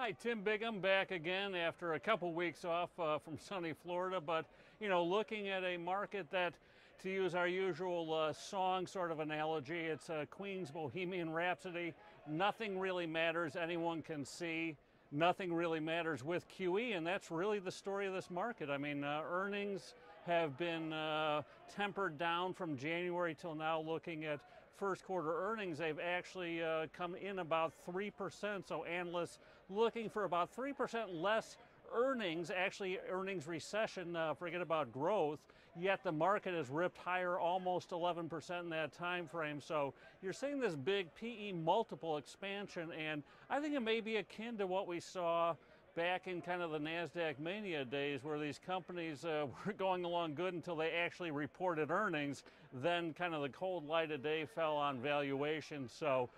Hi, Tim Biggam back again after a couple weeks off from sunny Florida. But, looking at a market that, to use our usual song sort of analogy, it's Queen's Bohemian Rhapsody. Nothing really matters. Anyone can see. Nothing really matters with QE, and that's really the story of this market. I mean, earnings have been tempered down from January till now. Looking at first quarter earnings, they've actually come in about 3%. So analysts looking for about 3% less earnings, actually earnings recession, forget about growth, yet the market has ripped higher almost 11% in that time frame. So you're seeing this big PE multiple expansion, and I think it may be akin to what we saw back in kind of the NASDAQ mania days, where these companies were going along good until they actually reported earnings. Then kind of the cold light of day fell on valuation. So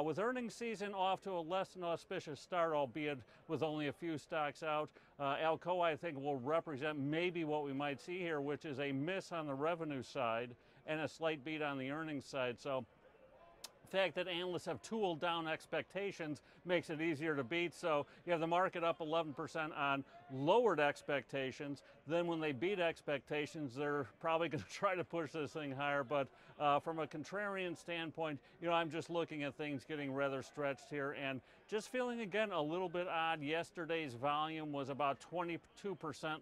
with earnings season off to a less than auspicious start, albeit with only a few stocks out, Alcoa, I think, will represent maybe what we might see here, which is a miss on the revenue side and a slight beat on the earnings side. So the fact that analysts have tooled down expectations makes it easier to beat. So you have the market up 11% on lowered expectations. Then when they beat expectations, they're probably going to try to push this thing higher. But from a contrarian standpoint, I'm just looking at things getting rather stretched here and just feeling, again, a little bit odd. Yesterday's volume was about 22%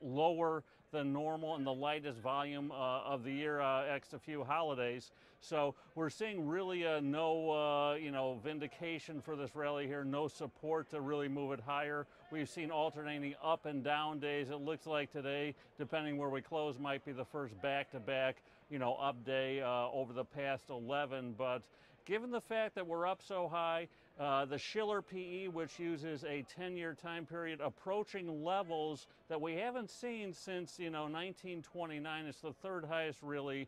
lower than normal and the lightest volume of the year, ex a few holidays. So we're seeing really no vindication for this rally here, no support to really move it higher. We've seen alternating up and down days. It looks like today, depending where we close, might be the first back-to-back, up day over the past 11. But given the fact that we're up so high, the Shiller PE, which uses a 10-year time period, approaching levels that we haven't seen since 1929. It's the third highest really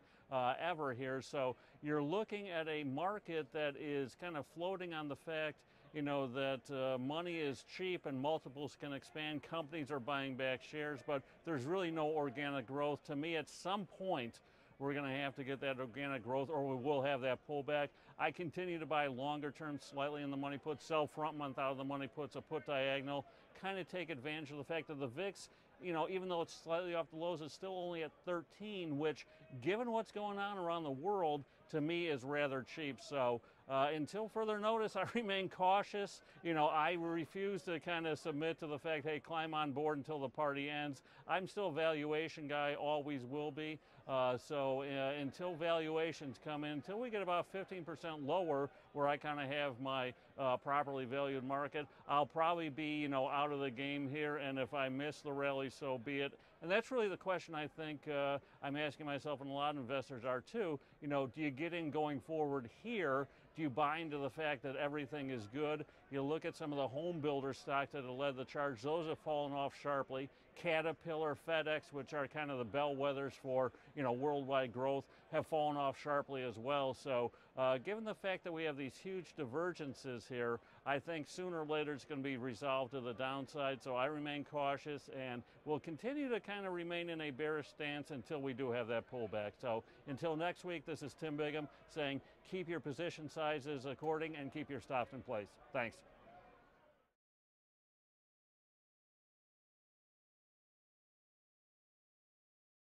ever here. So you're looking at a market that is kind of floating on the fact that money is cheap and multiples can expand. Companies are buying back shares, but there's really no organic growth. To me, at some point, we're going to have to get that organic growth, or we will have that pullback. I continue to buy longer term, slightly in the money put, sell front month out of the money puts, a put diagonal, kind of take advantage of the fact that the VIX, even though it's slightly off the lows, it's still only at 13, which, given what's going on around the world, to me is rather cheap. So until further notice, I remain cautious. I refuse to kind of submit to the fact, hey, climb on board until the party ends. I'm still a valuation guy, always will be. So until valuations come in, until we get about 15% lower, where I kind of have my properly valued market, I'll probably be, out of the game here. And if I miss the rally, so be it. And that's really the question I think I'm asking myself, and a lot of investors are too. Do you get in going forward here? Do you buy into the fact that everything is good? You look at some of the home builder stocks that have led the charge. Those have fallen off sharply. Caterpillar, FedEx, which are kind of the bellwethers for worldwide growth, have fallen off sharply as well. So given the fact that we have these huge divergences here, I think sooner or later it's going to be resolved to the downside. So I remain cautious and will continue to kind of remain in a bearish stance until we do have that pullback. So until next week, this is Tim Biggam saying keep your position sizes according and keep your stops in place. Thanks.